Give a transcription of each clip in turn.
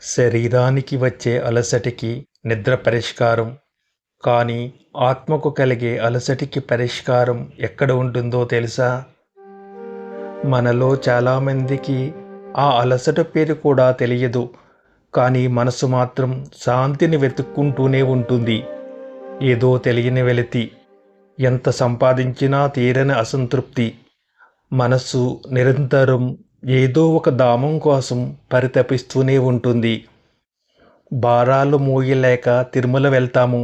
శరీరానికి వచ్చే అలసటికి నిద్ర పరిష్కారం. కానీ ఆత్మకు కలిగే అలసటికి పరిష్కారం ఎక్కడ ఉంటుందో తెలుసా? మనలో చాలామందికి ఆ అలసట పేరు కూడా తెలియదు. కానీ మనసు మాత్రం శాంతిని వెతుక్కుంటూనే ఉంటుంది. ఏదో తెలియని వెలితి, ఎంత సంపాదించినా తీరని అసంతృప్తి. మనసు నిరంతరం ఏదో ఒక ధామం కోసం పరితపిస్తూనే ఉంటుంది. భారాలు మోయలేక తిరుమల వెళ్తాము.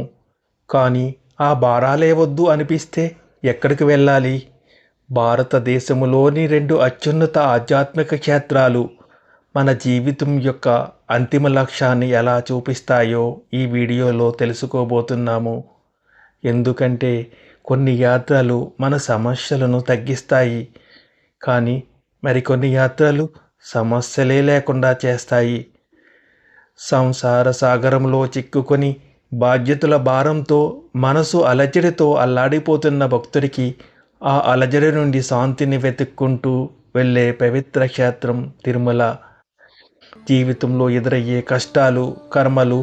కానీ ఆ భారాలే వద్దు అనిపిస్తే ఎక్కడికి వెళ్ళాలి? భారతదేశంలోని 2 అత్యున్నత ఆధ్యాత్మిక క్షేత్రాలు మన జీవితం యొక్క అంతిమ లక్ష్యాన్ని ఎలా చూపిస్తాయో ఈ వీడియోలో తెలుసుకోబోతున్నాము. ఎందుకంటే కొన్ని యాత్రలు మన సమస్యలను తగ్గిస్తాయి. కానీ మరికొన్ని యాత్రలు సమస్యలే లేకుండా చేస్తాయి. సంసార సాగరంలో చిక్కుకొని బాధ్యతల భారంతో మనసు అలజడితో అల్లాడిపోతున్న భక్తుడికి ఆ అలజడి నుండి శాంతిని వెతుక్కుంటూ వెళ్ళే పవిత్ర క్షేత్రం తిరుమల. జీవితంలో ఎదురయ్యే కష్టాలు, కర్మలు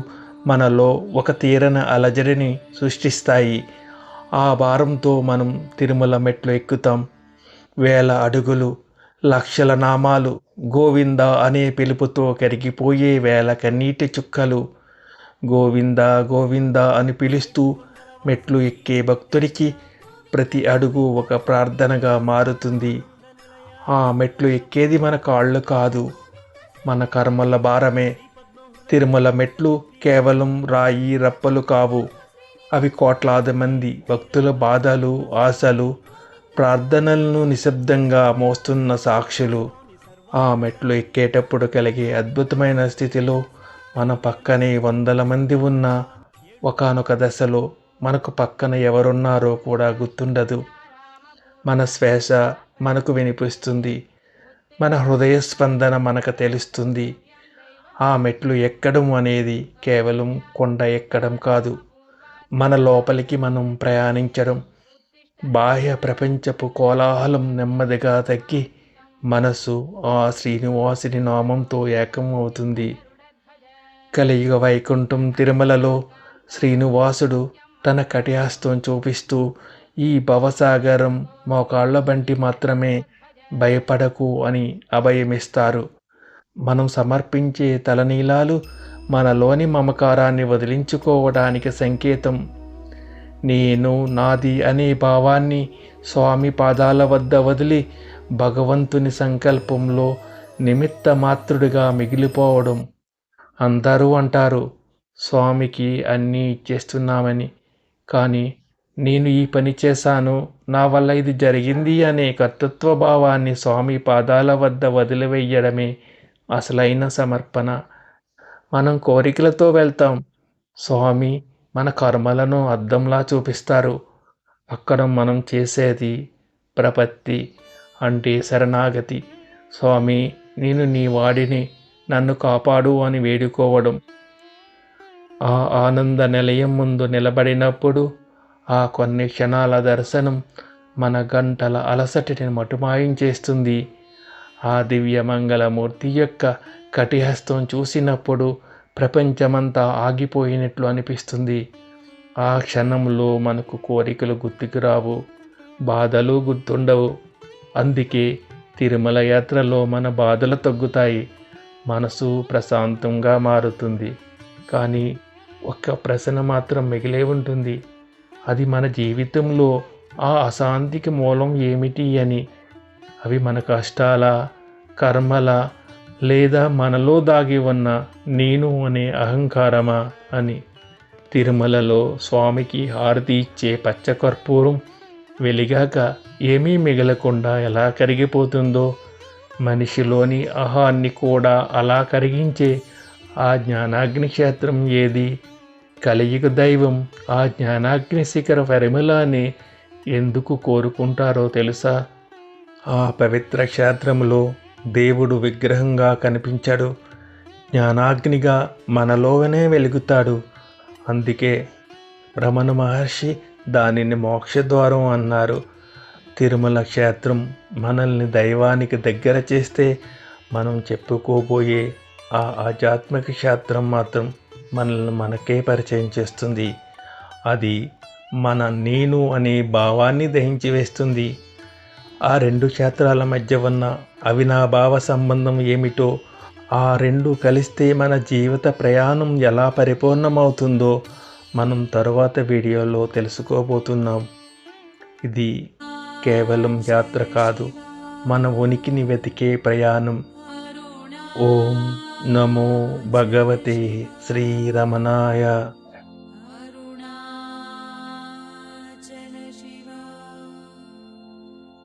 మనలో ఒక తీరని అలజడిని సృష్టిస్తాయి. ఆ భారంతో మనం తిరుమల మెట్లు ఎక్కుతాం. వేల అడుగులు, లక్షల నామాలు, గోవింద అనే పిలుపుతో కరిగిపోయే వేల కన్నీటి చుక్కలు. గోవింద గోవింద అని పిలుస్తూ మెట్లు ఎక్కే భక్తుడికి ప్రతి అడుగు ఒక ప్రార్థనగా మారుతుంది. ఆ మెట్లు ఎక్కేది మన కాళ్ళు కాదు, మన కర్మల భారమే. తిరుమల మెట్లు కేవలం రాయి రప్పలు కావు. అవి కోట్లాది మంది భక్తుల బాధలు, ఆశలు, ప్రార్థనలను నిశ్శబ్దంగా మోస్తున్న సాక్షులు. ఆ మెట్లు ఎక్కేటప్పుడు కలిగే అద్భుతమైన స్థితిలో మన పక్కనే వందల మంది ఉన్న ఒకానొక దశలో మనకు పక్కన ఎవరున్నారో కూడా గుర్తుండదు. మన శ్వాస మనకు వినిపిస్తుంది, మన హృదయ స్పందన మనకు తెలుస్తుంది. ఆ మెట్లు ఎక్కడం అనేది కేవలం కొండ ఎక్కడం కాదు, మన లోపలికి మనం ప్రయాణించడం. బాహ్య ప్రపంచపు కోలాహలం నెమ్మదిగా తగ్గి మనసు ఆ శ్రీనివాసుని నామంతో ఏకం అవుతుంది. కలియుగ వైకుంఠం తిరుమలలో శ్రీనివాసుడు తన కటిహస్తం చూపిస్తూ ఈ భవసాగరం మోకాళ్ళ బంటి మాత్రమే, భయపడకు అని అభయమిస్తారు. మనం సమర్పించే తలనీలాలు మనలోని మమకారాన్ని వదిలించుకోవడానికి సంకేతం. నేను, నాది అనే భావాన్ని స్వామి పాదాల వద్ద వదిలి భగవంతుని సంకల్పంలో నిమిత్త మాత్రుడిగా మిగిలిపోవడం. అందరూ అంటారు స్వామికి అన్నీ ఇచ్చేస్తున్నామని. కానీ నేను ఈ పని చేశాను, నా వల్ల ఇది జరిగింది అనే కర్తృత్వ భావాన్ని స్వామి పాదాల వద్ద వదిలివేయడమే అసలైన సమర్పణ. మనం కోరికలతో వెళ్తాం, స్వామి మన కర్మలను అద్దంలా చూపిస్తారు. అక్కడ మనం చేసేది ప్రపత్తి, అంటే శరణాగతి. స్వామి నేను నీ వాడిని, నన్ను కాపాడు అని వేడుకోవడం. ఆ ఆనంద నిలయం ముందు నిలబడినప్పుడు ఆ కొన్ని క్షణాల దర్శనం మన గంటల అలసటిని మటుమాయం చేస్తుంది. ఆ దివ్య మంగళమూర్తి యొక్క కటిహస్తం చూసినప్పుడు ప్రపంచమంతా ఆగిపోయినట్లు అనిపిస్తుంది. ఆ క్షణంలో మనకు కోరికలు గుర్తుకు రావు, బాధలు గుర్తుండవు. అందుకే తిరుమల యాత్రలో మన బాధలు తగ్గుతాయి, మనసు ప్రశాంతంగా మారుతుంది. కానీ ఒక్క ప్రశ్న మాత్రం మిగిలే ఉంటుంది. అది మన జీవితంలో ఆ అశాంతికి మూలం ఏమిటి అని. అవి మన కష్టాల, కర్మల, లేదా మనలో దాగి ఉన్న నేను అనే అహంకారమా అని. తిరుమలలో స్వామికి హారతి ఇచ్చే పచ్చకర్పూరం వెలిగాక ఏమీ మిగలకుండా ఎలా కరిగిపోతుందో, మనిషిలోని అహాన్ని కూడా అలా కరిగించే ఆ జ్ఞానాగ్ని క్షేత్రం ఏది? కలియుగ దైవం ఆ జ్ఞానాగ్ని శిఖర పరిమళాన్ని ఎందుకు కోరుకుంటారో తెలుసా? ఆ పవిత్ర క్షేత్రంలో దేవుడు విగ్రహంగా కనిపించడు, జ్ఞానాగ్నిగా మనలోనే వెలుగుతాడు. అందుకే రమణ మహర్షి దానిని మోక్షద్వారం అన్నారు. తిరుమల క్షేత్రం మనల్ని దైవానికి దగ్గర చేస్తే మనం చెప్పుకోబోయే ఆ ఆధ్యాత్మిక శాస్త్రం మాత్రం మనల్ని మనకే పరిచయం చేస్తుంది. అది మన నేను అనే భావాన్ని దహించి వేస్తుంది. ఆ రెండు క్షేత్రాల మధ్య ఉన్న అవినాభావ సంబంధం ఏమిటో, ఆ రెండు కలిస్తే మన జీవిత ప్రయాణం ఎలా పరిపూర్ణమవుతుందో మనం తరువాత వీడియోలో తెలుసుకోబోతున్నాం. ఇది కేవలం యాత్ర కాదు, మన ఉనికిని వెతికే ప్రయాణం. ఓం నమో భగవతే శ్రీరమణాయ.